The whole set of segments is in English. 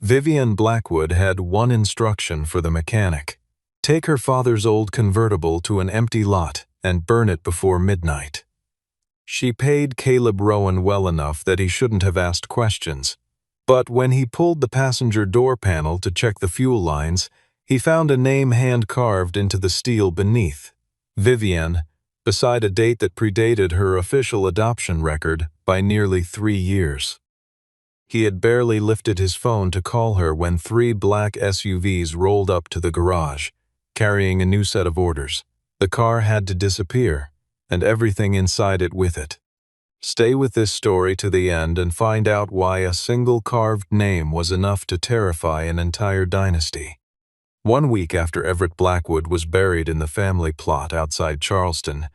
Vivian Blackwood had one instruction for the mechanic: take her father's old convertible to an empty lot and burn it before midnight. She paid Caleb Rowan well enough that he shouldn't have asked questions, but when he pulled the passenger door panel to check the fuel lines, he found a name hand-carved into the steel beneath: Vivian, beside a date that predated her official adoption record by nearly 3 years. He had barely lifted his phone to call her when 3 black SUVs rolled up to the garage, carrying a new set of orders. The car had to disappear, and everything inside it with it. Stay with this story to the end and find out why a single carved name was enough to terrify an entire dynasty. 1 week after Everett Blackwood was buried in the family plot outside Charleston,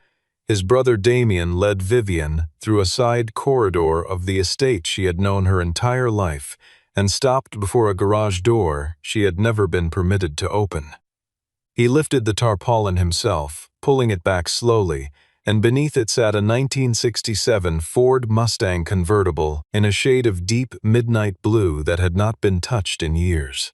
his brother Damien led Vivian through a side corridor of the estate she had known her entire life and stopped before a garage door she had never been permitted to open. He lifted the tarpaulin himself, pulling it back slowly, and beneath it sat a 1967 Ford Mustang convertible in a shade of deep midnight blue that had not been touched in years.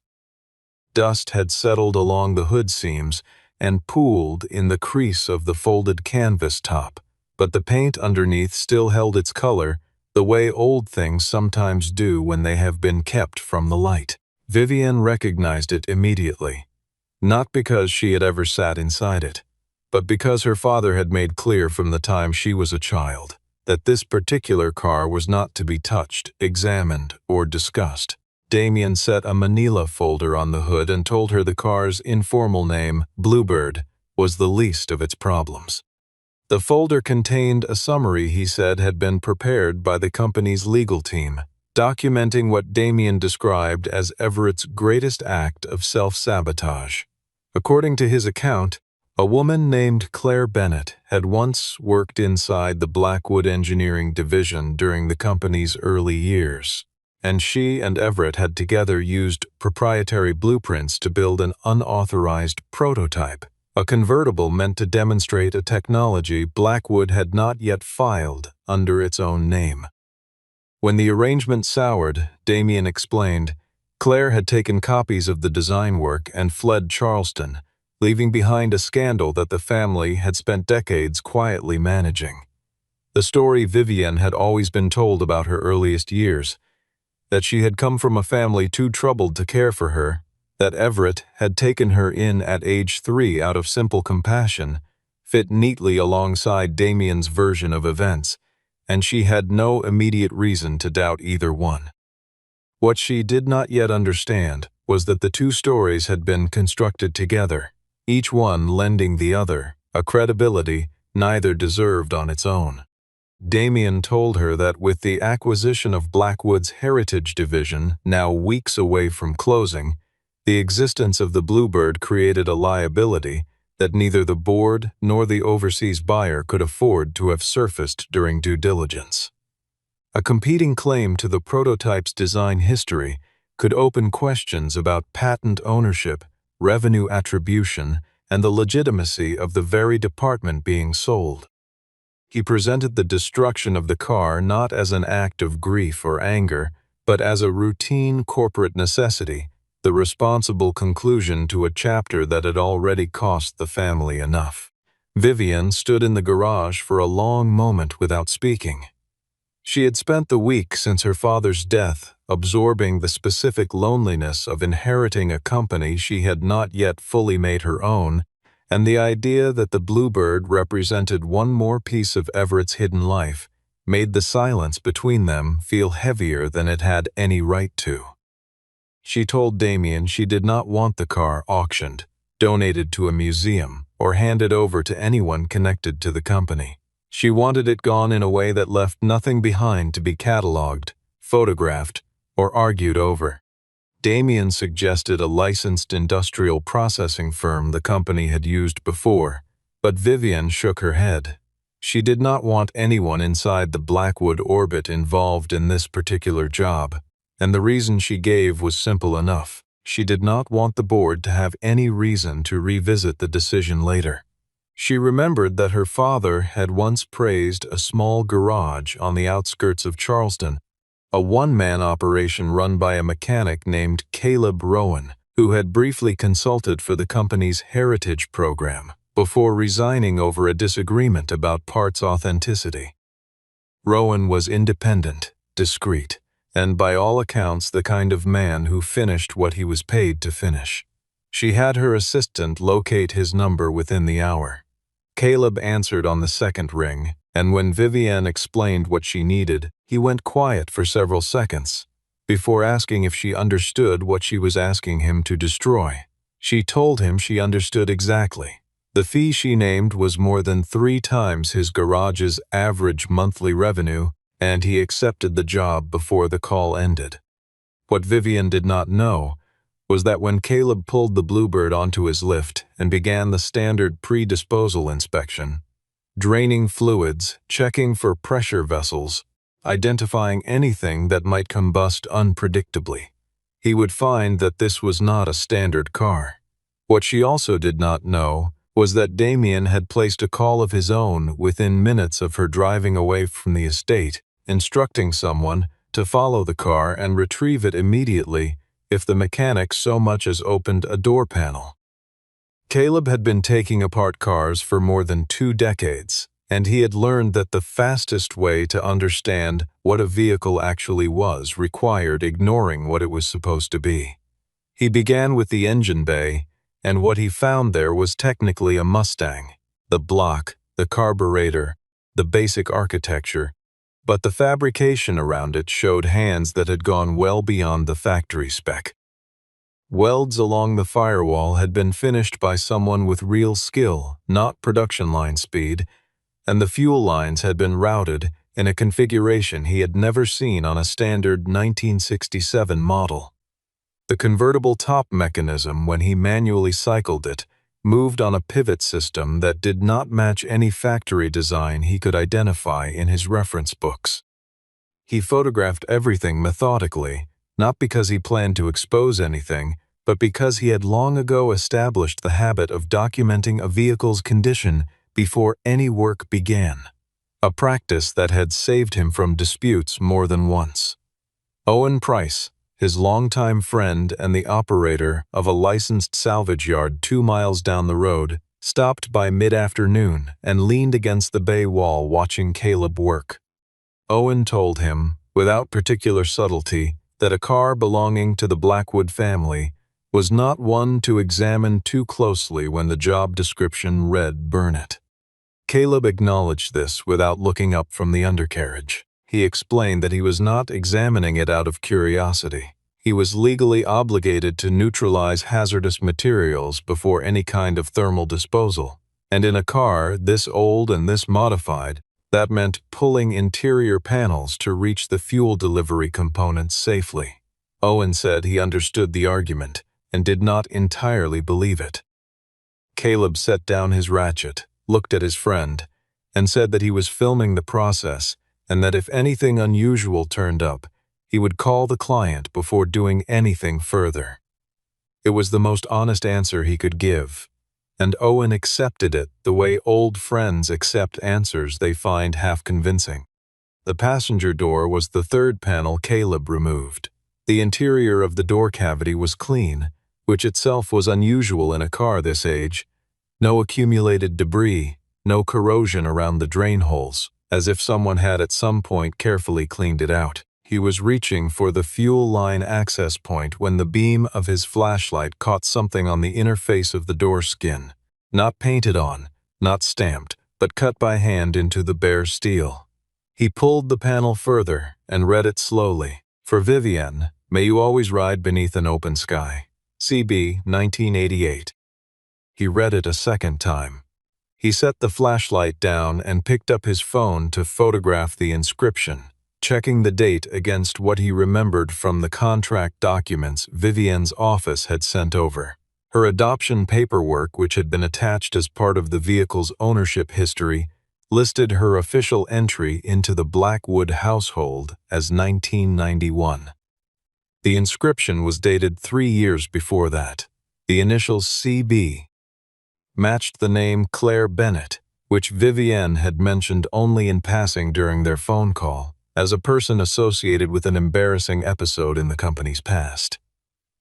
Dust had settled along the hood seams and pooled in the crease of the folded canvas top, but the paint underneath still held its color, the way old things sometimes do when they have been kept from the light. Vivian recognized it immediately, not because she had ever sat inside it, but because her father had made clear from the time she was a child that this particular car was not to be touched, examined, or discussed. Damien set a manila folder on the hood and told her the car's informal name, Bluebird, was the least of its problems. The folder contained a summary he said had been prepared by the company's legal team, documenting what Damien described as Everett's greatest act of self-sabotage. According to his account, a woman named Claire Bennett had once worked inside the Blackwood Engineering Division during the company's early years, and she and Everett had together used proprietary blueprints to build an unauthorized prototype, a convertible meant to demonstrate a technology Blackwood had not yet filed under its own name. When the arrangement soured, Damien explained, Claire had taken copies of the design work and fled Charleston, leaving behind a scandal that the family had spent decades quietly managing. The story Vivian had always been told about her earliest years, that she had come from a family too troubled to care for her, that Everett had taken her in at age 3 out of simple compassion, fit neatly alongside Damien's version of events, and she had no immediate reason to doubt either one. What she did not yet understand was that the two stories had been constructed together, each one lending the other a credibility neither deserved on its own. Damien told her that with the acquisition of Blackwood's Heritage Division now weeks away from closing, the existence of the Bluebird created a liability that neither the board nor the overseas buyer could afford to have surfaced during due diligence. A competing claim to the prototype's design history could open questions about patent ownership, revenue attribution, and the legitimacy of the very department being sold. He presented the destruction of the car not as an act of grief or anger, but as a routine corporate necessity, the responsible conclusion to a chapter that had already cost the family enough. Vivian stood in the garage for a long moment without speaking. She had spent the week since her father's death absorbing the specific loneliness of inheriting a company she had not yet fully made her own, and the idea that the Bluebird represented one more piece of Everett's hidden life made the silence between them feel heavier than it had any right to. She told Damien she did not want the car auctioned, donated to a museum, or handed over to anyone connected to the company. She wanted it gone in a way that left nothing behind to be catalogued, photographed, or argued over. Damien suggested a licensed industrial processing firm the company had used before, but Vivian shook her head. She did not want anyone inside the Blackwood orbit involved in this particular job, and the reason she gave was simple enough. She did not want the board to have any reason to revisit the decision later. She remembered that her father had once praised a small garage on the outskirts of Charleston a one-man operation run by a mechanic named Caleb Rowan, who had briefly consulted for the company's Heritage program before resigning over a disagreement about parts authenticity. Rowan was independent, discreet, and by all accounts the kind of man who finished what he was paid to finish. She had her assistant locate his number within the hour. Caleb answered on the second ring, and when Vivienne explained what she needed, he went quiet for several seconds, before asking if she understood what she was asking him to destroy. She told him she understood exactly. The fee she named was more than 3 times his garage's average monthly revenue, and he accepted the job before the call ended. What Vivienne did not know was that when Caleb pulled the Bluebird onto his lift and began the standard pre-disposal inspection, draining fluids, checking for pressure vessels, identifying anything that might combust unpredictably, he would find that this was not a standard car. What she also did not know was that Damien had placed a call of his own within minutes of her driving away from the estate, instructing someone to follow the car and retrieve it immediately if the mechanic so much as opened a door panel. Caleb had been taking apart cars for more than 2 decades, and he had learned that the fastest way to understand what a vehicle actually was required ignoring what it was supposed to be. He began with the engine bay, and what he found there was technically a Mustang, the block, the carburetor, the basic architecture, but the fabrication around it showed hands that had gone well beyond the factory spec. Welds along the firewall had been finished by someone with real skill, not production line speed, and the fuel lines had been routed in a configuration he had never seen on a standard 1967 model. The convertible top mechanism, when he manually cycled it, moved on a pivot system that did not match any factory design he could identify in his reference books. He photographed everything methodically, not because he planned to expose anything, but because he had long ago established the habit of documenting a vehicle's condition before any work began, a practice that had saved him from disputes more than once. Owen Price, his longtime friend and the operator of a licensed salvage yard 2 miles down the road, stopped by mid-afternoon and leaned against the bay wall watching Caleb work. Owen told him, without particular subtlety, that a car belonging to the Blackwood family was not one to examine too closely when the job description read "burn it." Caleb acknowledged this without looking up from the undercarriage. He explained that he was not examining it out of curiosity. He was legally obligated to neutralize hazardous materials before any kind of thermal disposal, and in a car this old and this modified, that meant pulling interior panels to reach the fuel delivery components safely. Owen said he understood the argument and did not entirely believe it. Caleb set down his ratchet, looked at his friend, and said that he was filming the process and that if anything unusual turned up, he would call the client before doing anything further. It was the most honest answer he could give, and Owen accepted it the way old friends accept answers they find half convincing. The passenger door was the third panel Caleb removed. The interior of the door cavity was clean, which itself was unusual in a car this age. No accumulated debris, no corrosion around the drain holes, as if someone had at some point carefully cleaned it out. He was reaching for the fuel line access point when the beam of his flashlight caught something on the inner face of the door skin, not painted on, not stamped, but cut by hand into the bare steel. He pulled the panel further and read it slowly. For Vivienne, may you always ride beneath an open sky. CB 1988. He read it a second time. He set the flashlight down and picked up his phone to photograph the inscription, checking the date against what he remembered from the contract documents Vivienne's office had sent over. Her adoption paperwork, which had been attached as part of the vehicle's ownership history, listed her official entry into the Blackwood household as 1991. The inscription was dated 3 years before that. The initials CB matched the name Claire Bennett, which Vivienne had mentioned only in passing during their phone call, as a person associated with an embarrassing episode in the company's past.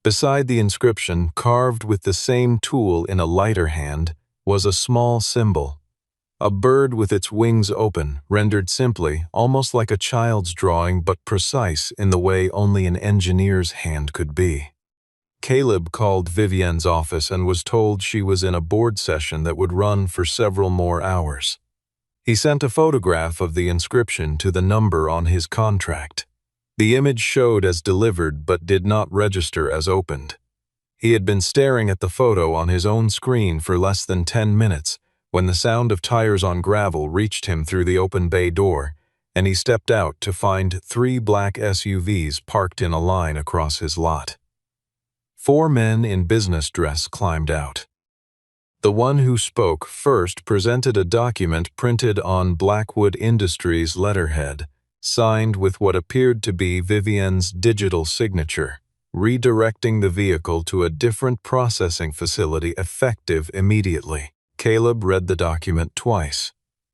Beside the inscription, carved with the same tool in a lighter hand, was a small symbol. A bird with its wings open, rendered simply, almost like a child's drawing but precise in the way only an engineer's hand could be. Caleb called Vivienne's office and was told she was in a board session that would run for several more hours. He sent a photograph of the inscription to the number on his contract. The image showed as delivered but did not register as opened. He had been staring at the photo on his own screen for less than 10 minutes when the sound of tires on gravel reached him through the open bay door, and he stepped out to find 3 black SUVs parked in a line across his lot. 4 men in business dress climbed out. The one who spoke first presented a document printed on Blackwood Industries letterhead, signed with what appeared to be Vivienne's digital signature, redirecting the vehicle to a different processing facility effective immediately. Caleb read the document twice.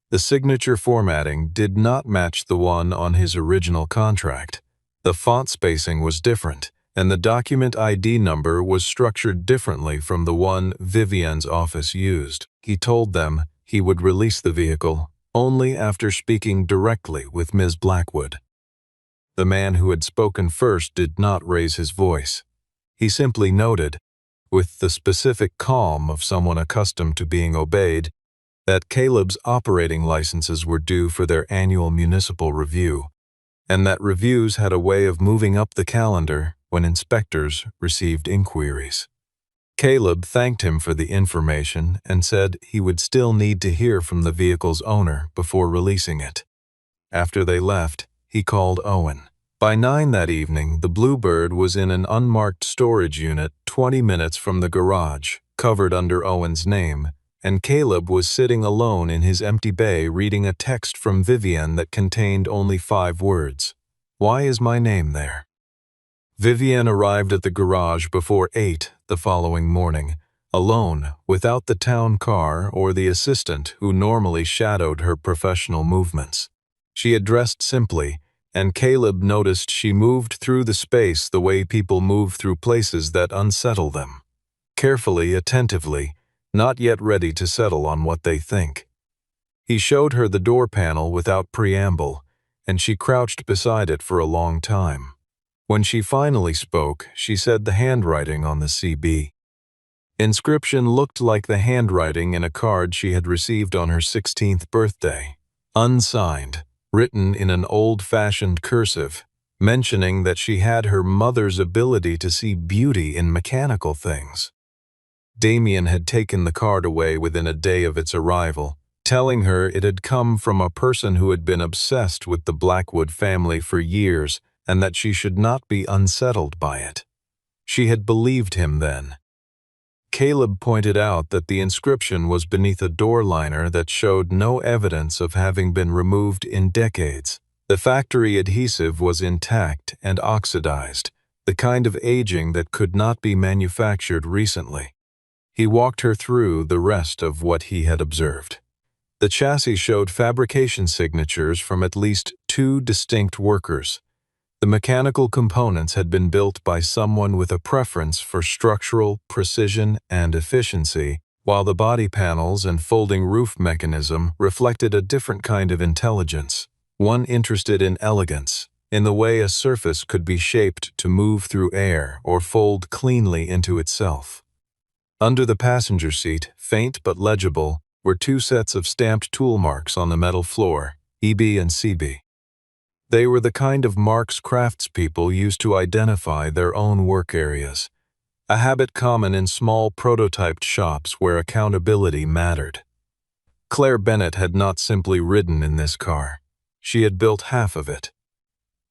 The signature formatting did not match the one on his original contract. The font spacing was different, and the document ID number was structured differently from the one Vivienne's office used. He told them he would release the vehicle only after speaking directly with Ms. Blackwood. The man who had spoken first did not raise his voice. He simply noted, with the specific calm of someone accustomed to being obeyed, that Caleb's operating licenses were due for their annual municipal review, and that reviews had a way of moving up the calendar when inspectors received inquiries. Caleb thanked him for the information and said he would still need to hear from the vehicle's owner before releasing it. After they left, he called Owen. By 9 that evening, the Bluebird was in an unmarked storage unit 20 minutes from the garage, covered under Owen's name, and Caleb was sitting alone in his empty bay reading a text from Vivienne that contained only 5 words. "Why is my name there?" Vivienne arrived at the garage before 8 the following morning, alone, without the town car or the assistant who normally shadowed her professional movements. She had dressed simply, and Caleb noticed she moved through the space the way people move through places that unsettle them. Carefully, attentively, not yet ready to settle on what they think. He showed her the door panel without preamble, and she crouched beside it for a long time. When she finally spoke, she said the handwriting on the CB inscription looked like the handwriting in a card she had received on her 16th birthday, unsigned, written in an old-fashioned cursive, mentioning that she had her mother's ability to see beauty in mechanical things. Damien had taken the card away within a day of its arrival, telling her it had come from a person who had been obsessed with the Blackwood family for years and that she should not be unsettled by it. She had believed him then. Caleb pointed out that the inscription was beneath a door liner that showed no evidence of having been removed in decades. The factory adhesive was intact and oxidized, the kind of aging that could not be manufactured recently. He walked her through the rest of what he had observed. The chassis showed fabrication signatures from at least 2 distinct workers. The mechanical components had been built by someone with a preference for structural precision and efficiency, while the body panels and folding roof mechanism reflected a different kind of intelligence, one interested in elegance, in the way a surface could be shaped to move through air or fold cleanly into itself. Under the passenger seat, faint but legible, were 2 sets of stamped tool marks on the metal floor, EB and CB. They were the kind of marks craftspeople used to identify their own work areas, a habit common in small prototyped shops where accountability mattered. Claire Bennett had not simply ridden in this car. She had built half of it.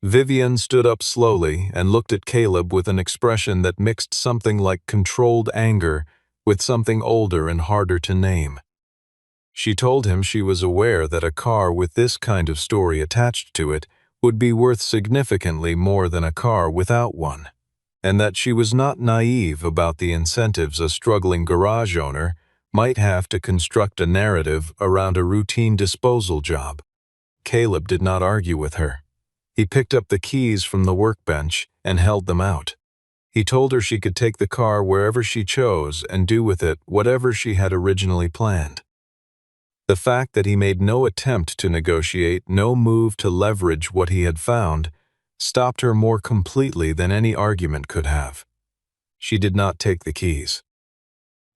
Vivienne stood up slowly and looked at Caleb with an expression that mixed something like controlled anger with something older and harder to name. She told him she was aware that a car with this kind of story attached to it would be worth significantly more than a car without one, and that she was not naive about the incentives a struggling garage owner might have to construct a narrative around a routine disposal job. Caleb did not argue with her. He picked up the keys from the workbench and held them out. He told her she could take the car wherever she chose and do with it whatever she had originally planned. The fact that he made no attempt to negotiate, no move to leverage what he had found, stopped her more completely than any argument could have. She did not take the keys.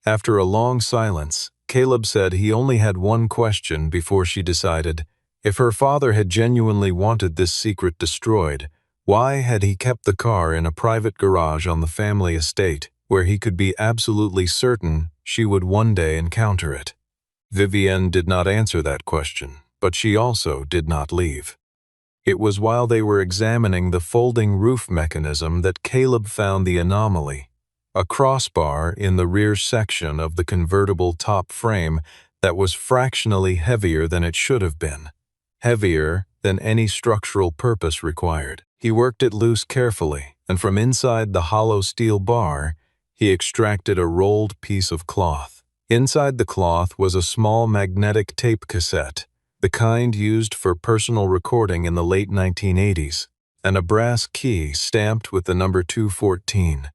After a long silence, Caleb said he only had one question before she decided, if her father had genuinely wanted this secret destroyed, why had he kept the car in a private garage on the family estate where he could be absolutely certain she would one day encounter it? Vivienne did not answer that question, but she also did not leave. It was while they were examining the folding roof mechanism that Caleb found the anomaly, a crossbar in the rear section of the convertible top frame that was fractionally heavier than it should have been, heavier than any structural purpose required. He worked it loose carefully, and from inside the hollow steel bar, he extracted a rolled piece of cloth. Inside the cloth was a small magnetic tape cassette, the kind used for personal recording in the late 1980s, and a brass key stamped with the number 214.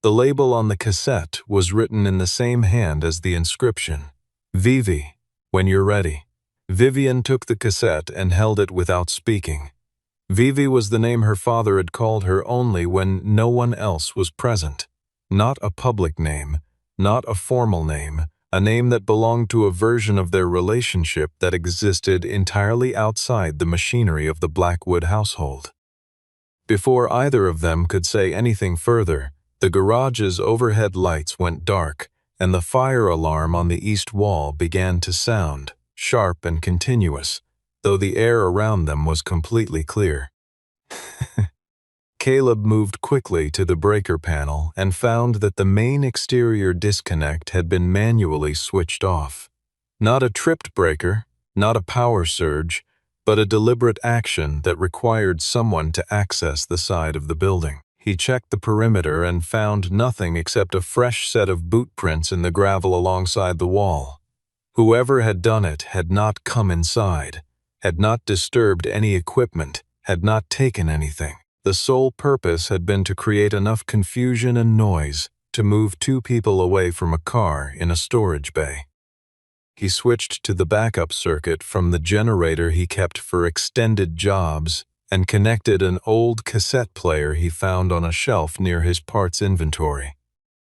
The label on the cassette was written in the same hand as the inscription, "Vivi, when you're ready." Vivienne took the cassette and held it without speaking. Vivi was the name her father had called her only when no one else was present. Not a public name, not a formal name, a name that belonged to a version of their relationship that existed entirely outside the machinery of the Blackwood household. Before either of them could say anything further, the garage's overhead lights went dark, and the fire alarm on the east wall began to sound, sharp and continuous, though the air around them was completely clear. Caleb moved quickly to the breaker panel and found that the main exterior disconnect had been manually switched off. Not a tripped breaker, not a power surge, but a deliberate action that required someone to access the side of the building. He checked the perimeter and found nothing except a fresh set of boot prints in the gravel alongside the wall. Whoever had done it had not come inside, had not disturbed any equipment, had not taken anything. The sole purpose had been to create enough confusion and noise to move two people away from a car in a storage bay. He switched to the backup circuit from the generator he kept for extended jobs and connected an old cassette player he found on a shelf near his parts inventory.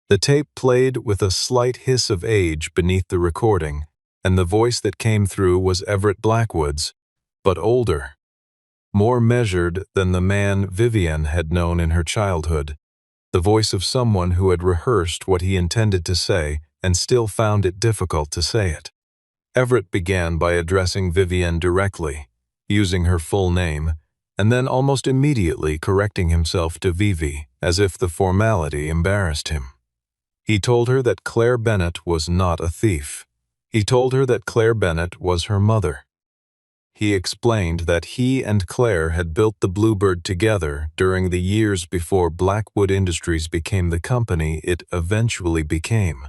The tape played with a slight hiss of age beneath the recording, and the voice that came through was Everett Blackwood's, but older. More measured than the man Vivienne had known in her childhood, the voice of someone who had rehearsed what he intended to say and still found it difficult to say it. Everett began by addressing Vivienne directly, using her full name, and then almost immediately correcting himself to Vivi, as if the formality embarrassed him. He told her that Claire Bennett was not a thief. He told her that Claire Bennett was her mother. He explained that he and Claire had built the Bluebird together during the years before Blackwood Industries became the company it eventually became.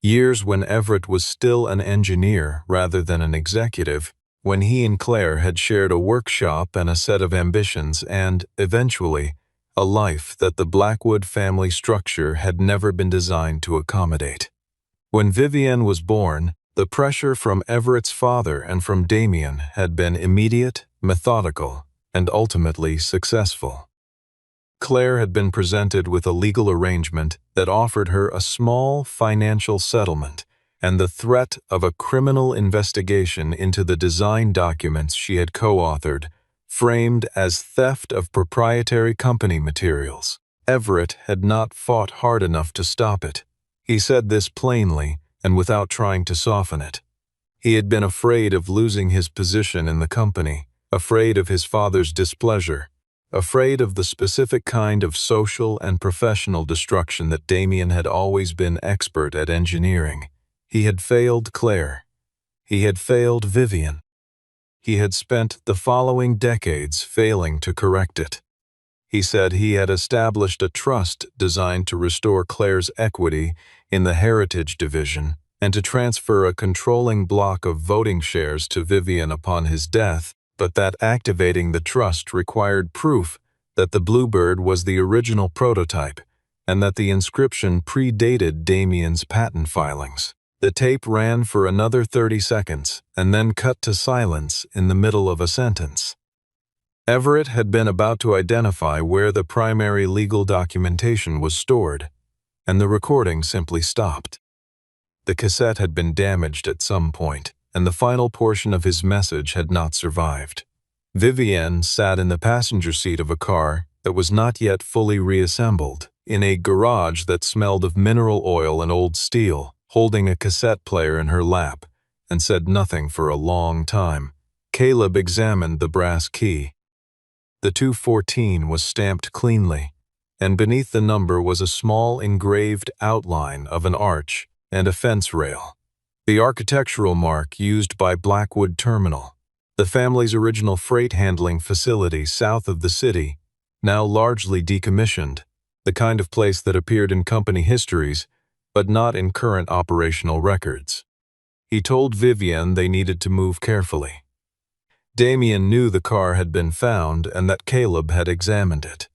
Years when Everett was still an engineer rather than an executive, when he and Claire had shared a workshop and a set of ambitions and, eventually, a life that the Blackwood family structure had never been designed to accommodate. When Vivienne was born, the pressure from Everett's father and from Damien had been immediate, methodical, and ultimately successful. Claire had been presented with a legal arrangement that offered her a small financial settlement and the threat of a criminal investigation into the design documents she had co-authored, framed as theft of proprietary company materials. Everett had not fought hard enough to stop it. He said this plainly and without trying to soften it. He had been afraid of losing his position in the company, afraid of his father's displeasure, afraid of the specific kind of social and professional destruction that Damien had always been expert at engineering. He had failed Claire. He had failed Vivienne. He had spent the following decades failing to correct it. He said he had established a trust designed to restore Claire's equity in the Heritage Division and to transfer a controlling block of voting shares to Vivienne upon his death, but that activating the trust required proof that the Bluebird was the original prototype and that the inscription predated Damien's patent filings. The tape ran for another 30 seconds and then cut to silence in the middle of a sentence. Everett had been about to identify where the primary legal documentation was stored, and the recording simply stopped. The cassette had been damaged at some point, and the final portion of his message had not survived. Vivienne sat in the passenger seat of a car that was not yet fully reassembled, in a garage that smelled of mineral oil and old steel, holding a cassette player in her lap, and said nothing for a long time. Caleb examined the brass key. The 214 was stamped cleanly, and beneath the number was a small engraved outline of an arch and a fence rail, the architectural mark used by Blackwood Terminal, the family's original freight handling facility south of the city, now largely decommissioned, the kind of place that appeared in company histories, but not in current operational records. He told Vivienne they needed to move carefully. Damien knew the car had been found and that Caleb had examined it.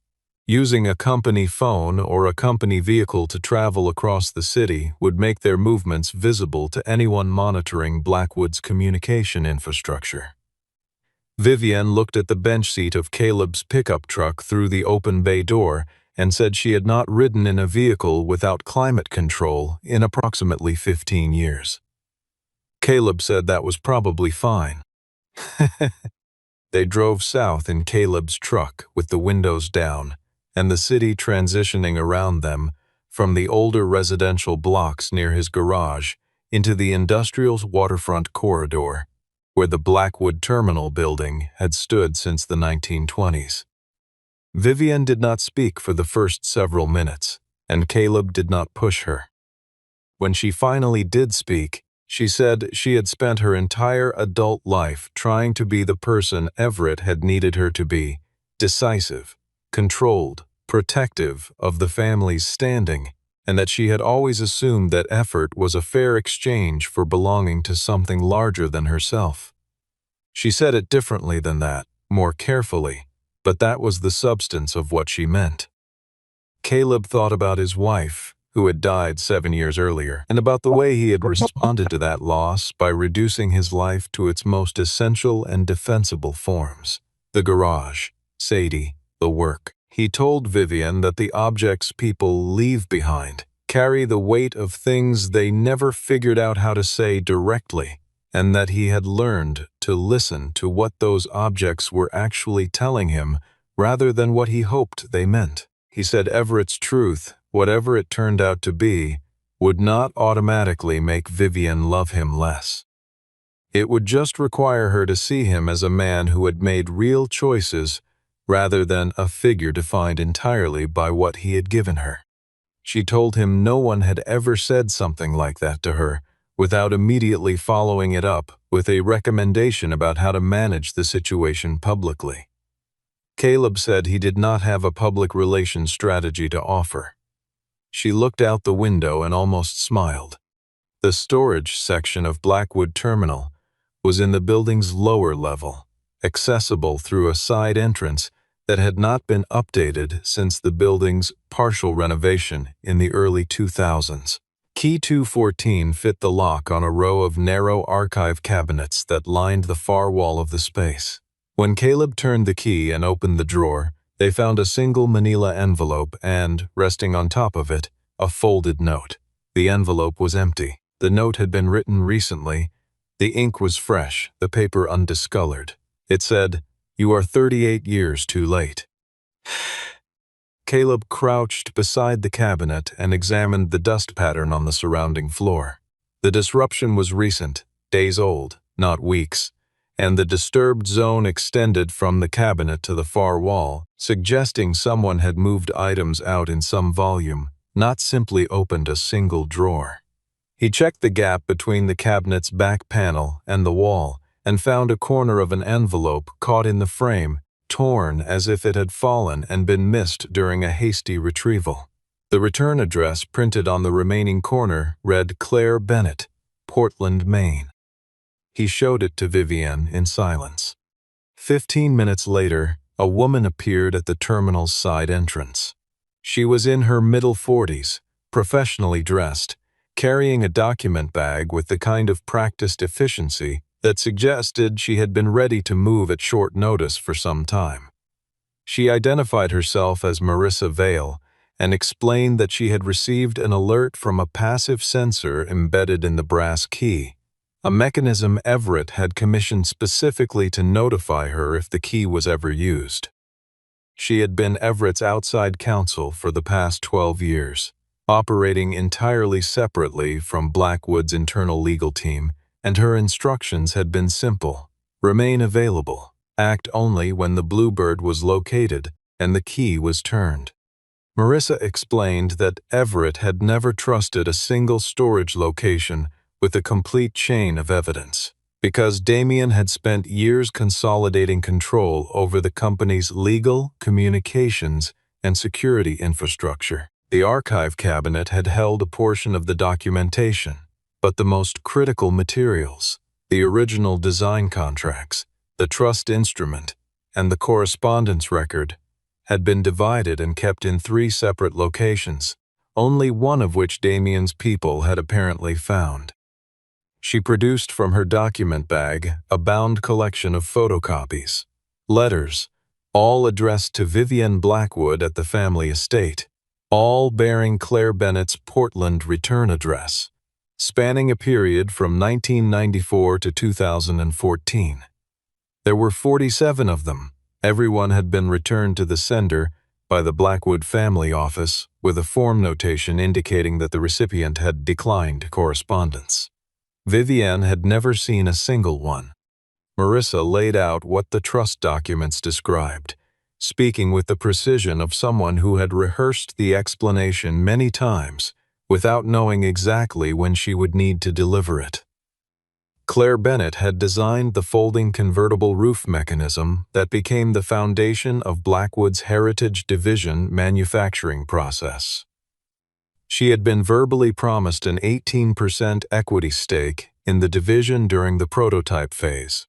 Using a company phone or a company vehicle to travel across the city would make their movements visible to anyone monitoring Blackwood's communication infrastructure. Vivienne looked at the bench seat of Caleb's pickup truck through the open bay door and said she had not ridden in a vehicle without climate control in approximately 15 years. Caleb said that was probably fine. They drove south in Caleb's truck with the windows down, and the city transitioning around them from the older residential blocks near his garage into the industrial waterfront corridor, where the Blackwood Terminal building had stood since the 1920s. Vivienne did not speak for the first several minutes, and Caleb did not push her. When she finally did speak, she said she had spent her entire adult life trying to be the person Everett had needed her to be, decisive, controlled, protective of the family's standing, and that she had always assumed that effort was a fair exchange for belonging to something larger than herself. She said it differently than that, more carefully, but that was the substance of what she meant. Caleb thought about his wife, who had died 7 years earlier, and about the way he had responded to that loss by reducing his life to its most essential and defensible forms: the garage, Sadie, the work. He told Vivienne that the objects people leave behind carry the weight of things they never figured out how to say directly, and that he had learned to listen to what those objects were actually telling him rather than what he hoped they meant. He said Everett's truth, whatever it turned out to be, would not automatically make Vivienne love him less. It would just require her to see him as a man who had made real choices rather than a figure defined entirely by what he had given her. She told him no one had ever said something like that to her without immediately following it up with a recommendation about how to manage the situation publicly. Caleb said he did not have a public relations strategy to offer. She looked out the window and almost smiled. The storage section of Blackwood Terminal was in the building's lower level, accessible through a side entrance that had not been updated since the building's partial renovation in the early 2000s. Key 214 fit the lock on a row of narrow archive cabinets that lined the far wall of the space. When Caleb turned the key and opened the drawer, they found a single manila envelope and, resting on top of it, a folded note. The envelope was empty. The note had been written recently. The ink was fresh, the paper undiscolored. It said, "You are 38 years too late." Caleb crouched beside the cabinet and examined the dust pattern on the surrounding floor. The disruption was recent, days old, not weeks, and the disturbed zone extended from the cabinet to the far wall, suggesting someone had moved items out in some volume, not simply opened a single drawer. He checked the gap between the cabinet's back panel and the wall and found a corner of an envelope caught in the frame, torn as if it had fallen and been missed during a hasty retrieval. The return address printed on the remaining corner read Claire Bennett, Portland, Maine. He showed it to Vivienne in silence. 15 minutes later, a woman appeared at the terminal's side entrance. She was in her middle 40s, professionally dressed, carrying a document bag with the kind of practiced efficiency that suggested she had been ready to move at short notice for some time. She identified herself as Marissa Vale and explained that she had received an alert from a passive sensor embedded in the brass key, a mechanism Everett had commissioned specifically to notify her if the key was ever used. She had been Everett's outside counsel for the past 12 years, operating entirely separately from Blackwood's internal legal team, and her instructions had been simple: remain available, act only when the Bluebird was located and the key was turned. Marissa explained that Everett had never trusted a single storage location with a complete chain of evidence, because Damien had spent years consolidating control over the company's legal, communications, and security infrastructure. The archive cabinet had held a portion of the documentation, but the most critical materials, the original design contracts, the trust instrument, and the correspondence record, had been divided and kept in 3 separate locations, only one of which Damien's people had apparently found. She produced from her document bag a bound collection of photocopies, letters, all addressed to Vivienne Blackwood at the family estate, all bearing Claire Bennett's Portland return address, spanning a period from 1994 to 2014. There were 47 of them. Everyone had been returned to the sender by the Blackwood family office with a form notation indicating that the recipient had declined correspondence. Vivienne had never seen a single one. Marissa laid out what the trust documents described, speaking with the precision of someone who had rehearsed the explanation many times without knowing exactly when she would need to deliver it. Claire Bennett had designed the folding convertible roof mechanism that became the foundation of Blackwood's Heritage Division manufacturing process. She had been verbally promised an 18% equity stake in the division during the prototype phase.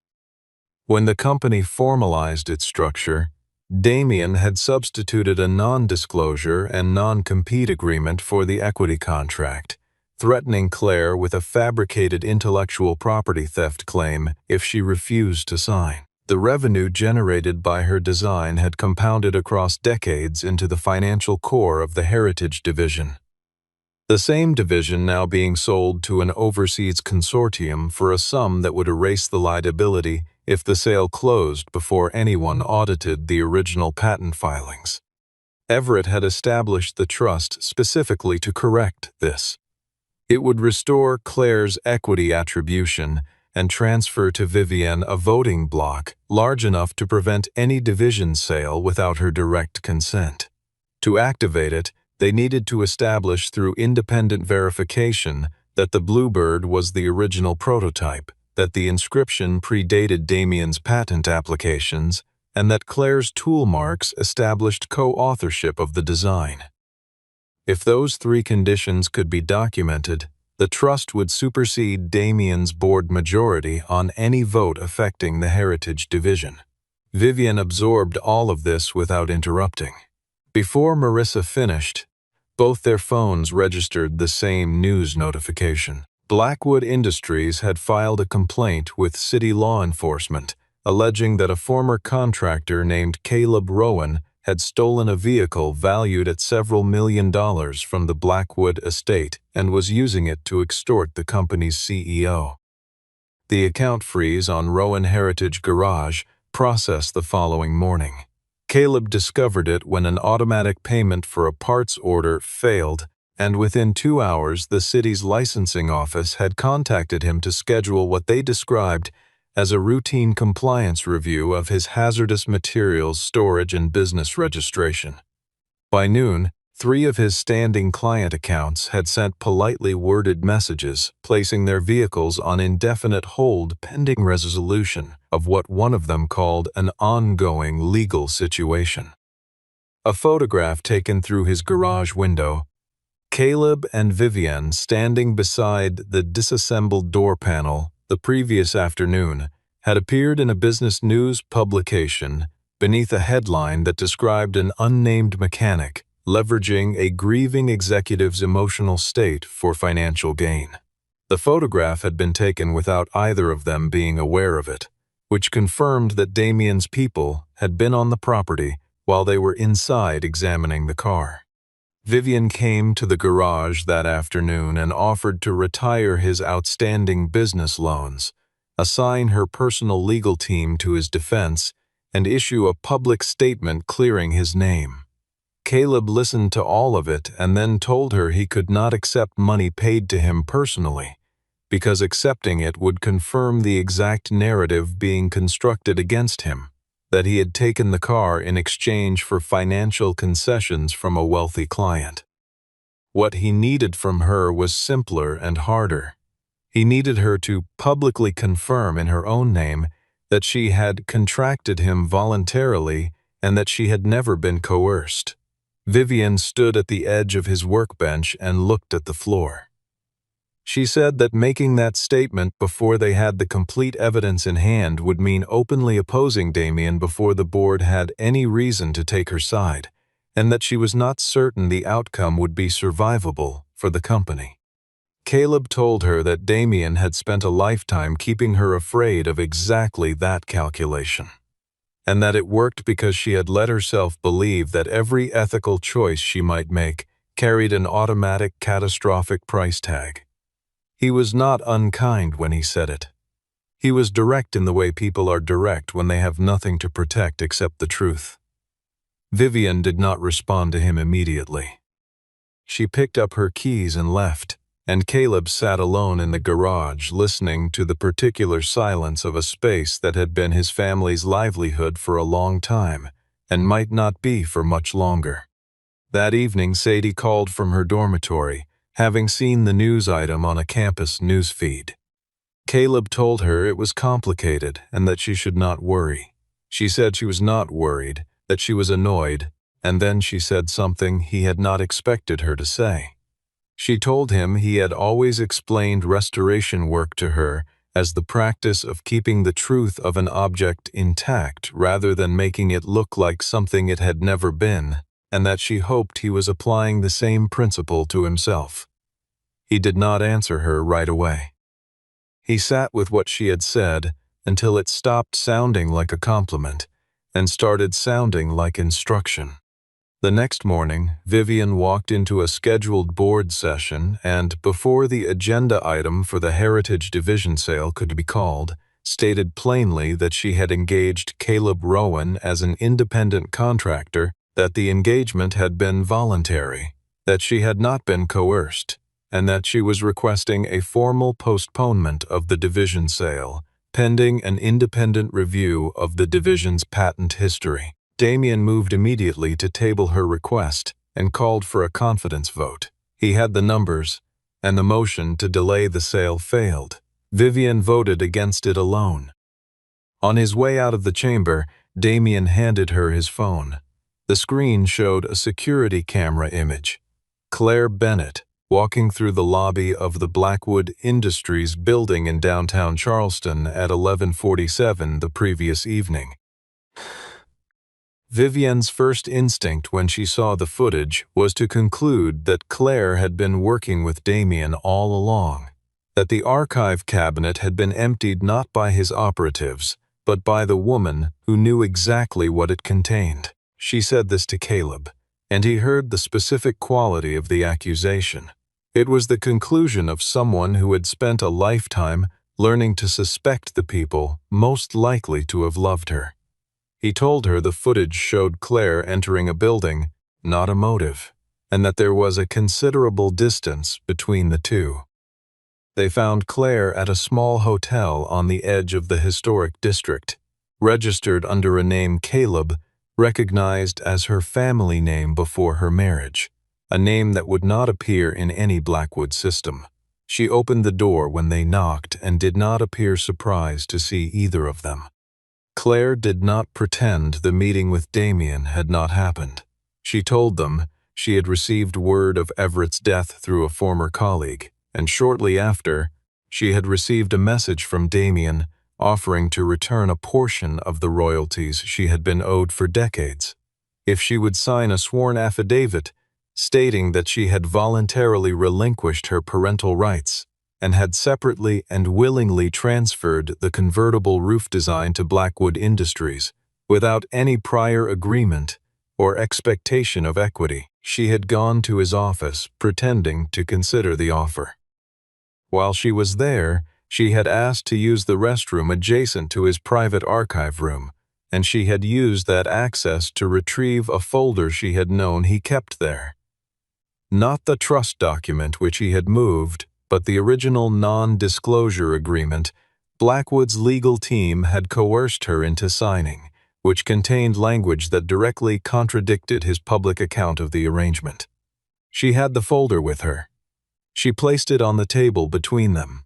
When the company formalized its structure, Damien had substituted a non-disclosure and non-compete agreement for the equity contract, threatening Claire with a fabricated intellectual property theft claim if she refused to sign. The revenue generated by her design had compounded across decades into the financial core of the Heritage Division. The same division now being sold to an overseas consortium for a sum that would erase the liability if the sale closed before anyone audited the original patent filings. Everett had established the trust specifically to correct this. It would restore Claire's equity attribution and transfer to Vivienne a voting block large enough to prevent any division sale without her direct consent. To activate it, they needed to establish through independent verification that the Bluebird was the original prototype, that the inscription predated Damien's patent applications, and that Claire's tool marks established co-authorship of the design. If those 3 conditions could be documented, the trust would supersede Damien's board majority on any vote affecting the Heritage Division. Vivienne absorbed all of this without interrupting. Before Marissa finished, both their phones registered the same news notification. Blackwood Industries had filed a complaint with city law enforcement, alleging that a former contractor named Caleb Rowan had stolen a vehicle valued at several $1 million from the Blackwood estate and was using it to extort the company's CEO. The account freeze on Rowan Heritage Garage processed the following morning. Caleb discovered it when an automatic payment for a parts order failed, and within 2 hours the city's licensing office had contacted him to schedule what they described as a routine compliance review of his hazardous materials storage and business registration. By noon, 3 of his standing client accounts had sent politely worded messages placing their vehicles on indefinite hold pending resolution of what one of them called an ongoing legal situation. A photograph taken through his garage window, Caleb and Vivienne standing beside the disassembled door panel the previous afternoon, had appeared in a business news publication beneath a headline that described an unnamed mechanic leveraging a grieving executive's emotional state for financial gain. The photograph had been taken without either of them being aware of it, which confirmed that Damien's people had been on the property while they were inside examining the car. Vivian came to the garage that afternoon and offered to retire his outstanding business loans, assign her personal legal team to his defense, and issue a public statement clearing his name. Caleb listened to all of it and then told her he could not accept money paid to him personally, because accepting it would confirm the exact narrative being constructed against him, that he had taken the car in exchange for financial concessions from a wealthy client. What he needed from her was simpler and harder. He needed her to publicly confirm in her own name that she had contracted him voluntarily and that she had never been coerced. Vivian stood at the edge of his workbench and looked at the floor. She said that making that statement before they had the complete evidence in hand would mean openly opposing Damien before the board had any reason to take her side, and that she was not certain the outcome would be survivable for the company. Caleb told her that Damien had spent a lifetime keeping her afraid of exactly that calculation, and that it worked because she had let herself believe that every ethical choice she might make carried an automatic catastrophic price tag. He was not unkind when he said it. He was direct in the way people are direct when they have nothing to protect except the truth. Vivian did not respond to him immediately. She picked up her keys and left, and Caleb sat alone in the garage listening to the particular silence of a space that had been his family's livelihood for a long time and might not be for much longer. That evening, Sadie called from her dormitory, having seen the news item on a campus newsfeed. Caleb told her it was complicated and that she should not worry. She said she was not worried, that she was annoyed, and then she said something he had not expected her to say. She told him he had always explained restoration work to her as the practice of keeping the truth of an object intact rather than making it look like something it had never been, and that she hoped he was applying the same principle to himself. He did not answer her right away. He sat with what she had said until it stopped sounding like a compliment and started sounding like instruction. The next morning, Vivian walked into a scheduled board session and, before the agenda item for the Heritage Division sale could be called, stated plainly that she had engaged Caleb Rowan as an independent contractor, that the engagement had been voluntary, that she had not been coerced, and that she was requesting a formal postponement of the division sale, pending an independent review of the division's patent history. Damien moved immediately to table her request and called for a confidence vote. He had the numbers, and the motion to delay the sale failed. Vivian voted against it alone. On his way out of the chamber, Damien handed her his phone. The screen showed a security camera image. Claire Bennett, walking through the lobby of the Blackwood Industries building in downtown Charleston at 11:47 the previous evening. Vivian's first instinct when she saw the footage was to conclude that Claire had been working with Damien all along, that the archive cabinet had been emptied not by his operatives, but by the woman who knew exactly what it contained. She said this to Caleb, and he heard the specific quality of the accusation. It was the conclusion of someone who had spent a lifetime learning to suspect the people most likely to have loved her. He told her the footage showed Claire entering a building, not a motive, and that there was a considerable distance between the two. They found Claire at a small hotel on the edge of the historic district, registered under a name Caleb, recognized as her family name before her marriage, a name that would not appear in any Blackwood system. She opened the door when they knocked and did not appear surprised to see either of them. Claire did not pretend the meeting with Damien had not happened. She told them she had received word of Everett's death through a former colleague, and shortly after, she had received a message from Damien offering to return a portion of the royalties she had been owed for decades if she would sign a sworn affidavit stating that she had voluntarily relinquished her parental rights and had separately and willingly transferred the convertible roof design to Blackwood Industries without any prior agreement or expectation of equity. She had gone to his office pretending to consider the offer. While she was there, she had asked to use the restroom adjacent to his private archive room, and she had used that access to retrieve a folder she had known he kept there. Not the trust document which he had moved, but the original non-disclosure agreement Blackwood's legal team had coerced her into signing, which contained language that directly contradicted his public account of the arrangement. She had the folder with her. She placed it on the table between them.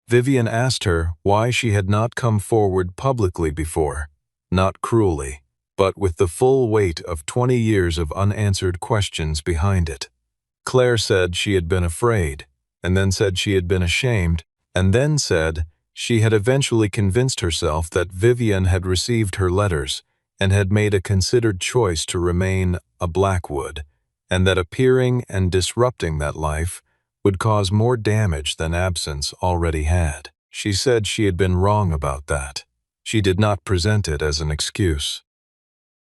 Vivian asked her why she had not come forward publicly before, not cruelly, but with the full weight of 20 years of unanswered questions behind it. Claire said she had been afraid, and then said she had been ashamed, and then said she had eventually convinced herself that Vivian had received her letters and had made a considered choice to remain a Blackwood, and that appearing and disrupting that life would cause more damage than absence already had. She said she had been wrong about that. She did not present it as an excuse.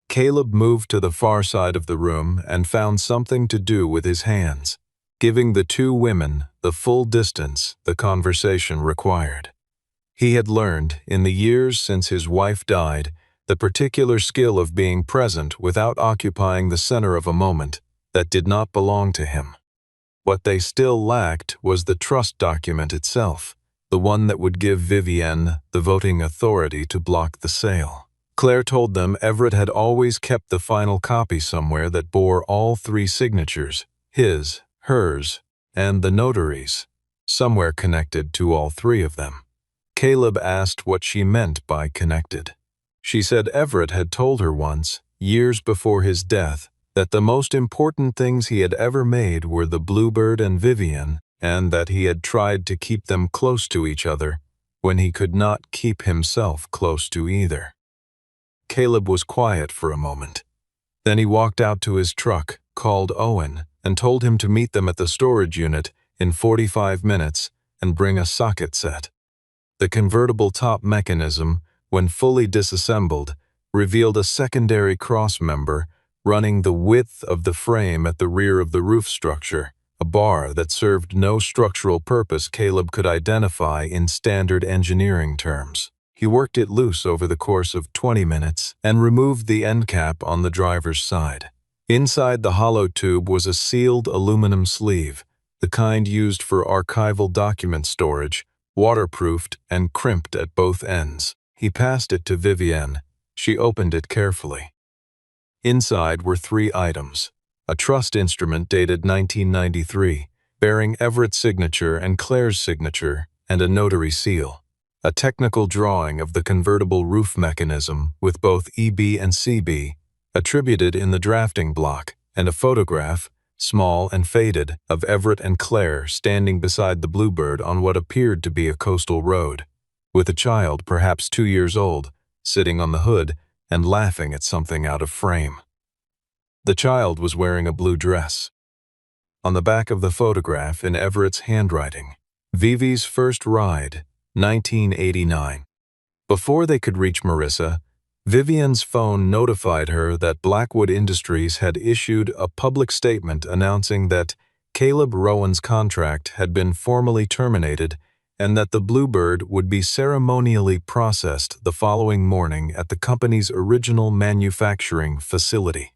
Caleb moved to the far side of the room and found something to do with his hands, giving the two women the full distance the conversation required. He had learned, in the years since his wife died, the particular skill of being present without occupying the center of a moment that did not belong to him. What they still lacked was the trust document itself, the one that would give Vivienne the voting authority to block the sale. Claire told them Everett had always kept the final copy somewhere that bore all three signatures, his, hers, and the notary's, somewhere connected to all three of them. Caleb asked what she meant by connected. She said Everett had told her once, years before his death, that the most important things he had ever made were the Bluebird and Vivian, and that he had tried to keep them close to each other when he could not keep himself close to either. Caleb was quiet for a moment. Then he walked out to his truck, called Owen, and told him to meet them at the storage unit in 45 minutes and bring a socket set. The convertible top mechanism, when fully disassembled, revealed a secondary cross member running the width of the frame at the rear of the roof structure, a bar that served no structural purpose Caleb could identify in standard engineering terms. He worked it loose over the course of 20 minutes and removed the end cap on the driver's side. Inside the hollow tube was a sealed aluminum sleeve, the kind used for archival document storage, waterproofed and crimped at both ends. He passed it to Vivienne. She opened it carefully. Inside were 3 items: a trust instrument dated 1993, bearing Everett's signature and Claire's signature, and a notary seal, a technical drawing of the convertible roof mechanism with both EB and CB attributed in the drafting block, and a photograph, small and faded, of Everett and Claire standing beside the Bluebird on what appeared to be a coastal road, with a child, perhaps 2 years old, sitting on the hood and laughing at something out of frame. The child was wearing a blue dress. On the back of the photograph, in Everett's handwriting, Vivi's first ride, 1989. Before they could reach Marissa, Vivian's phone notified her that Blackwood Industries had issued a public statement announcing that Caleb Rowan's contract had been formally terminated and that the Bluebird would be ceremonially processed the following morning at the company's original manufacturing facility.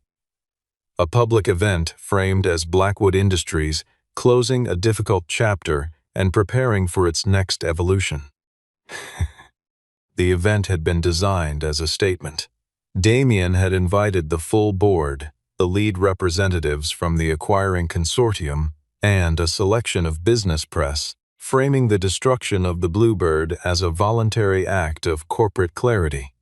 A public event framed as Blackwood Industries closing a difficult chapter and preparing for its next evolution. The event had been designed as a statement. Damien had invited the full board, the lead representatives from the acquiring consortium, and a selection of business press, framing the destruction of the Bluebird as a voluntary act of corporate clarity.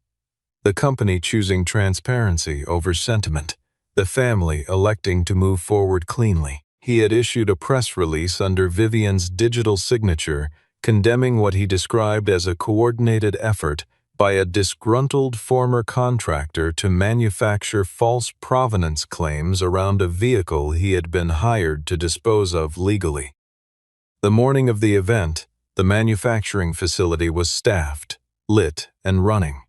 The company choosing transparency over sentiment, the family electing to move forward cleanly. He had issued a press release under Vivian's digital signature condemning what he described as a coordinated effort by a disgruntled former contractor to manufacture false provenance claims around a vehicle he had been hired to dispose of legally. The morning of the event, the manufacturing facility was staffed, lit, and running.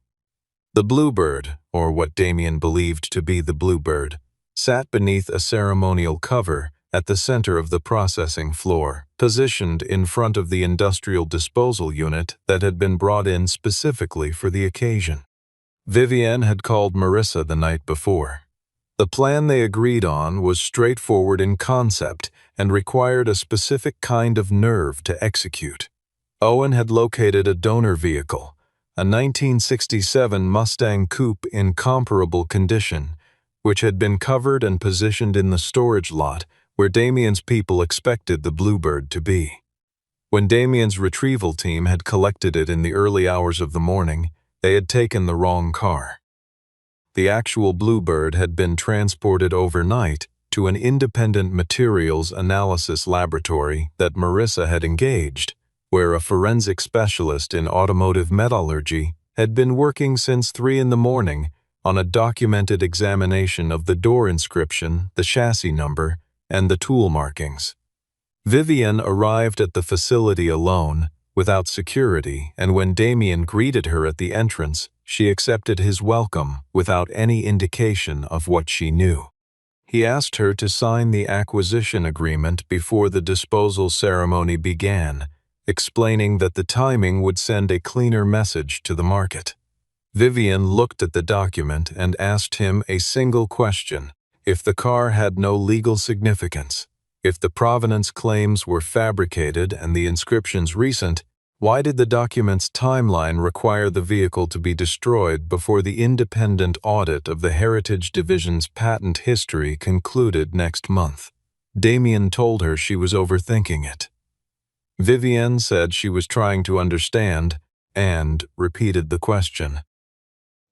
The Bluebird, or what Damien believed to be the Bluebird, sat beneath a ceremonial cover at the center of the processing floor, positioned in front of the industrial disposal unit that had been brought in specifically for the occasion. Vivienne had called Marissa the night before. The plan they agreed on was straightforward in concept and required a specific kind of nerve to execute. Owen had located a donor vehicle, a 1967 Mustang Coupe in comparable condition, which had been covered and positioned in the storage lot where Damien's people expected the Bluebird to be. When Damien's retrieval team had collected it in the early hours of the morning, they had taken the wrong car. The actual Bluebird had been transported overnight to an independent materials analysis laboratory that Marissa had engaged, where a forensic specialist in automotive metallurgy had been working since 3 in the morning on a documented examination of the door inscription, the chassis number, and the tool markings. Vivienne arrived at the facility alone, without security, and when Damien greeted her at the entrance, she accepted his welcome without any indication of what she knew. He asked her to sign the acquisition agreement before the disposal ceremony began, explaining that the timing would send a cleaner message to the market. Vivienne looked at the document and asked him a single question: if the car had no legal significance, if the provenance claims were fabricated and the inscriptions recent, why did the document's timeline require the vehicle to be destroyed before the independent audit of the Heritage Division's patent history concluded next month? Damien told her she was overthinking it. Vivienne said she was trying to understand and repeated the question.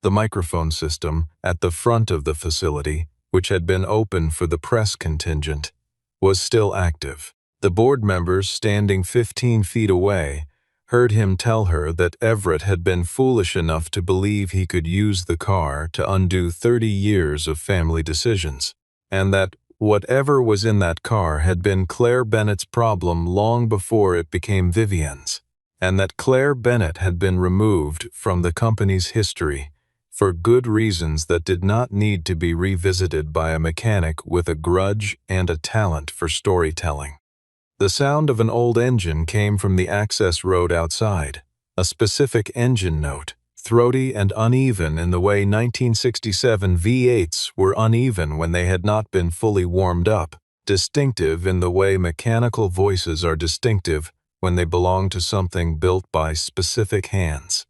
The microphone system at the front of the facility, which had been open for the press contingent, was still active. The board members, standing 15 feet away, heard him tell her that Everett had been foolish enough to believe he could use the car to undo 30 years of family decisions, and that whatever was in that car had been Claire Bennett's problem long before it became Vivienne's, and that Claire Bennett had been removed from the company's history for good reasons that did not need to be revisited by a mechanic with a grudge and a talent for storytelling. The sound of an old engine came from the access road outside, a specific engine note, throaty and uneven in the way 1967 V8s were uneven when they had not been fully warmed up, distinctive in the way mechanical voices are distinctive when they belong to something built by specific hands.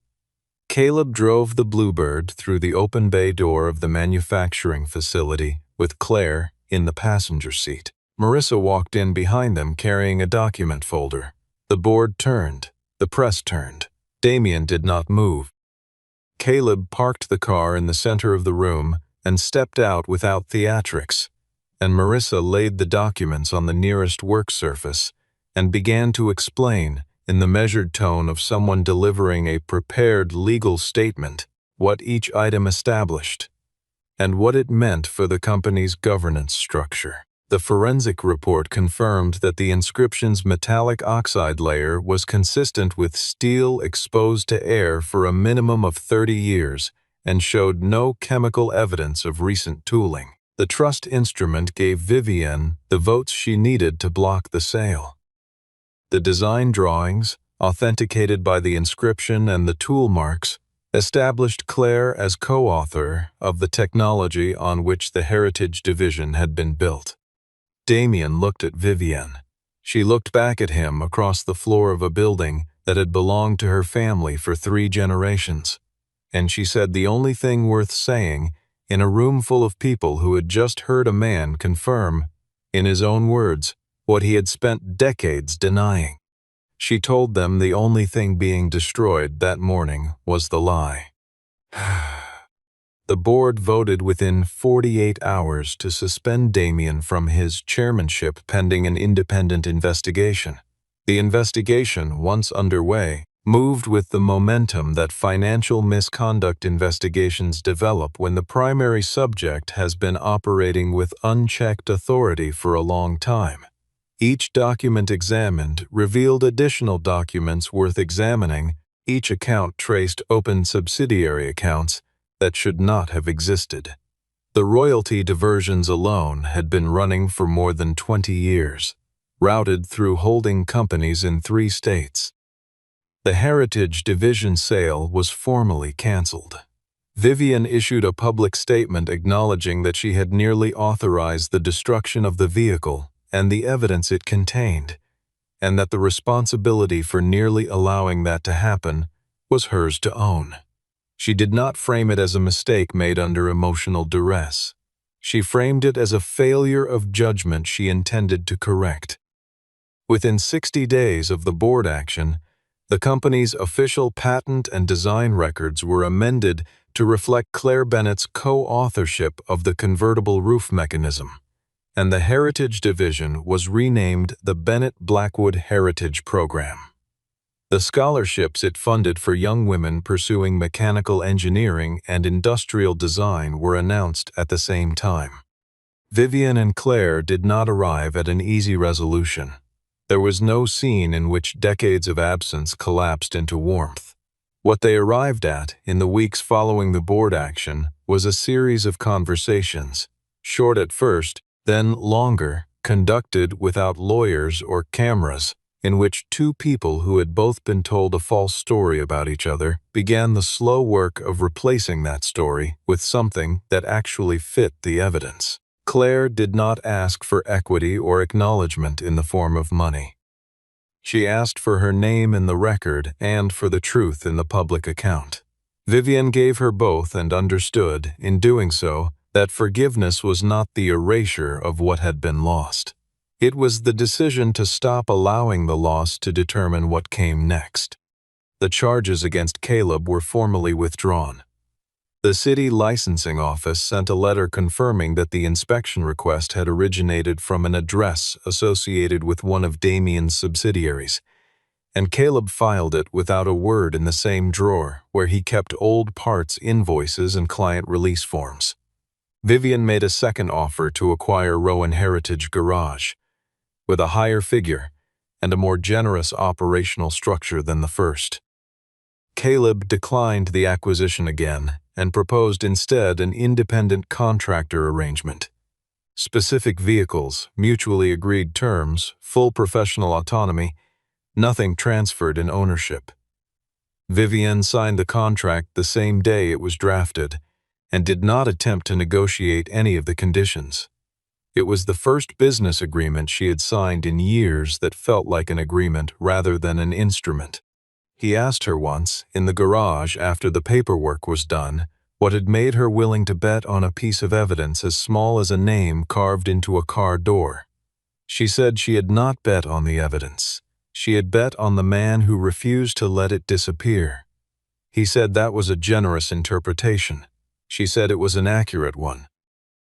Caleb drove the Bluebird through the open bay door of the manufacturing facility with Claire in the passenger seat. Marissa walked in behind them carrying a document folder. The board turned. The press turned. Damien did not move. Caleb parked the car in the center of the room and stepped out without theatrics, and Marissa laid the documents on the nearest work surface and began to explain, in the measured tone of someone delivering a prepared legal statement, what each item established and what it meant for the company's governance structure. The forensic report confirmed that the inscription's metallic oxide layer was consistent with steel exposed to air for a minimum of 30 years and showed no chemical evidence of recent tooling. The trust instrument gave Vivienne the votes she needed to block the sale. The design drawings, authenticated by the inscription and the tool marks, established Claire as co-author of the technology on which the Heritage Division had been built. Damien looked at Vivienne. She looked back at him across the floor of a building that had belonged to her family for 3 generations, and she said the only thing worth saying in a room full of people who had just heard a man confirm, in his own words, what he had spent decades denying. She told them the only thing being destroyed that morning was the lie. The board voted within 48 hours to suspend Damien from his chairmanship pending an independent investigation. The investigation, once underway, moved with the momentum that financial misconduct investigations develop when the primary subject has been operating with unchecked authority for a long time. Each document examined revealed additional documents worth examining. Each account traced open subsidiary accounts that should not have existed. The royalty diversions alone had been running for more than 20 years, routed through holding companies in 3 states. The Heritage Division sale was formally canceled. Vivian issued a public statement acknowledging that she had nearly authorized the destruction of the vehicle and the evidence it contained, and that the responsibility for nearly allowing that to happen was hers to own. She did not frame it as a mistake made under emotional duress. She framed it as a failure of judgment she intended to correct. Within 60 days of the board action, the company's official patent and design records were amended to reflect Claire Bennett's co-authorship of the convertible roof mechanism, and the Heritage Division was renamed the Bennett-Blackwood Heritage Program. The scholarships it funded for young women pursuing mechanical engineering and industrial design were announced at the same time. Vivian and Claire did not arrive at an easy resolution. There was no scene in which decades of absence collapsed into warmth. What they arrived at in the weeks following the board action was a series of conversations, short at first, then longer, conducted without lawyers or cameras, in which 2 people who had both been told a false story about each other began the slow work of replacing that story with something that actually fit the evidence. Claire did not ask for equity or acknowledgement in the form of money. She asked for her name in the record and for the truth in the public account. Vivian gave her both and understood, in doing so, that forgiveness was not the erasure of what had been lost. It was the decision to stop allowing the loss to determine what came next. The charges against Caleb were formally withdrawn. The city licensing office sent a letter confirming that the inspection request had originated from an address associated with one of Damien's subsidiaries, and Caleb filed it without a word in the same drawer where he kept old parts invoices and client release forms. Vivian made a second offer to acquire Rowan Heritage Garage, with a higher figure and a more generous operational structure than the first. Caleb declined the acquisition again and proposed instead an independent contractor arrangement. Specific vehicles, mutually agreed terms, full professional autonomy, nothing transferred in ownership. Vivian signed the contract the same day it was drafted and did not attempt to negotiate any of the conditions. It was the first business agreement she had signed in years that felt like an agreement rather than an instrument. He asked her once, in the garage after the paperwork was done, what had made her willing to bet on a piece of evidence as small as a name carved into a car door. She said she had not bet on the evidence. She had bet on the man who refused to let it disappear. He said that was a generous interpretation. She said it was an accurate one.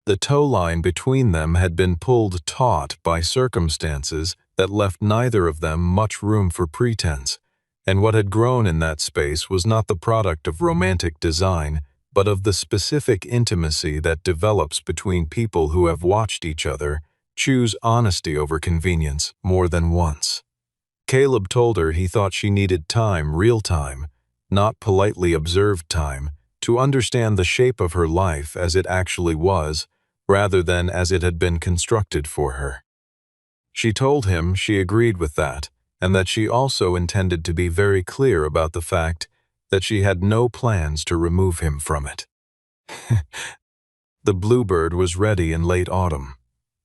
The tow line between them had been pulled taut by circumstances that left neither of them much room for pretense, and what had grown in that space was not the product of romantic design, but of the specific intimacy that develops between people who have watched each other choose honesty over convenience more than once. Caleb told her he thought she needed time, real time, not politely observed time, to understand the shape of her life as it actually was, rather than as it had been constructed for her. She told him she agreed with that, and that she also intended to be very clear about the fact that she had no plans to remove him from it. The Bluebird was ready in late autumn.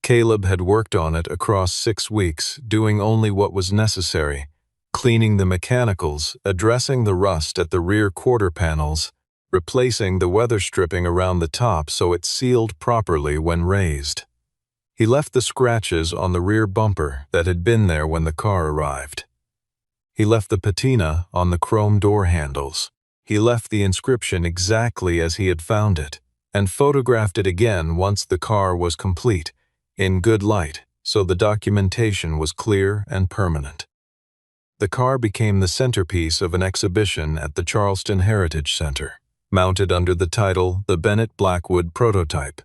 Caleb had worked on it across 6 weeks, doing only what was necessary, cleaning the mechanicals, addressing the rust at the rear quarter panels, replacing the weather stripping around the top so it sealed properly when raised. He left the scratches on the rear bumper that had been there when the car arrived. He left the patina on the chrome door handles. He left the inscription exactly as he had found it, and photographed it again once the car was complete, in good light, so the documentation was clear and permanent. The car became the centerpiece of an exhibition at the Charleston Heritage Center, mounted under the title The Bennett Blackwood Prototype.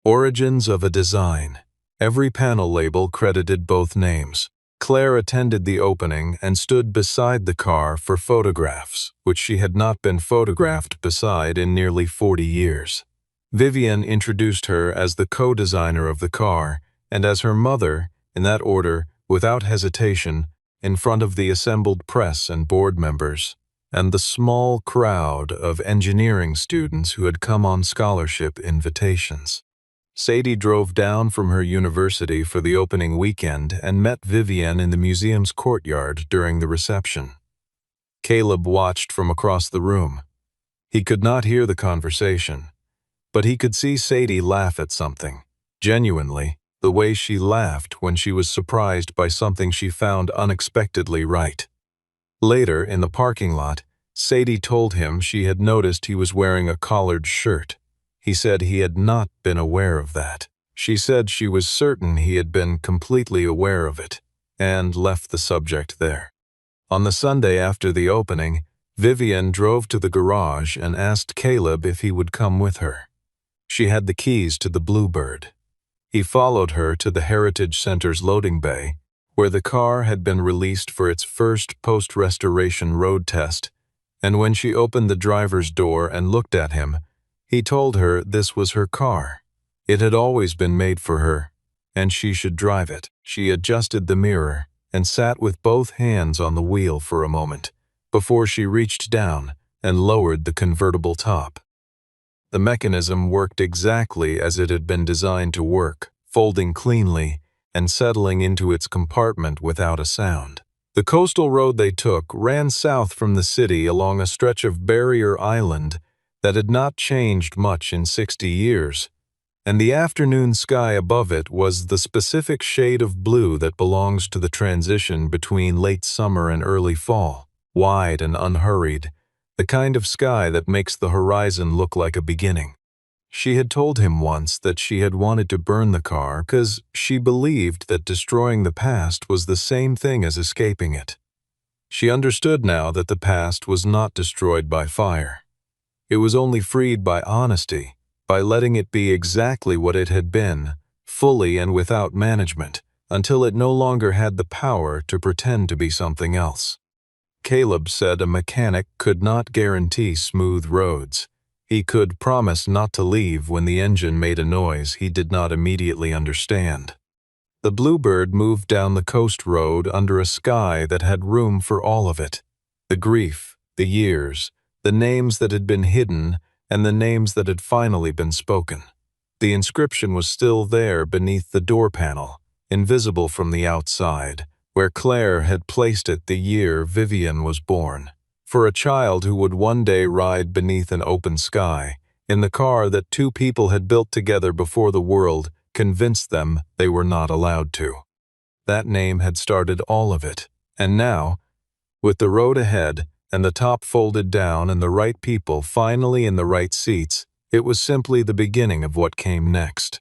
Origins of a Design. Every panel label credited both names. Claire attended the opening and stood beside the car for photographs, which she had not been photographed beside in nearly 40 years. Vivian introduced her as the co-designer of the car, and as her mother, in that order, without hesitation, in front of the assembled press and board members, and the small crowd of engineering students who had come on scholarship invitations. Sadie drove down from her university for the opening weekend and met Vivian in the museum's courtyard during the reception. Caleb watched from across the room. He could not hear the conversation, but he could see Sadie laugh at something, genuinely, the way she laughed when she was surprised by something she found unexpectedly right. Later, in the parking lot, Sadie told him she had noticed he was wearing a collared shirt. He said he had not been aware of that. She said she was certain he had been completely aware of it, and left the subject there. On the Sunday after the opening, Vivian drove to the garage and asked Caleb if he would come with her. She had the keys to the Bluebird. He followed her to the Heritage Center's loading bay, where the car had been released for its first post-restoration road test, and when she opened the driver's door and looked at him, he told her this was her car. It had always been made for her, and she should drive it. She adjusted the mirror and sat with both hands on the wheel for a moment, before she reached down and lowered the convertible top. The mechanism worked exactly as it had been designed to work, folding cleanly and settling into its compartment without a sound. The coastal road they took ran south from the city along a stretch of barrier island that had not changed much in 60 years, and the afternoon sky above it was the specific shade of blue that belongs to the transition between late summer and early fall, wide and unhurried, the kind of sky that makes the horizon look like a beginning. She had told him once that she had wanted to burn the car because she believed that destroying the past was the same thing as escaping it. She understood now that the past was not destroyed by fire. It was only freed by honesty, by letting it be exactly what it had been, fully and without management, until it no longer had the power to pretend to be something else. Caleb said a mechanic could not guarantee smooth roads. He could promise not to leave when the engine made a noise he did not immediately understand. The Bluebird moved down the coast road under a sky that had room for all of it. The grief, the years, the names that had been hidden, and the names that had finally been spoken. The inscription was still there beneath the door panel, invisible from the outside, where Claire had placed it the year Vivian was born. For a child who would one day ride beneath an open sky, in the car that two people had built together before the world convinced them they were not allowed to. That name had started all of it, and now, with the road ahead, and the top folded down and the right people finally in the right seats, it was simply the beginning of what came next.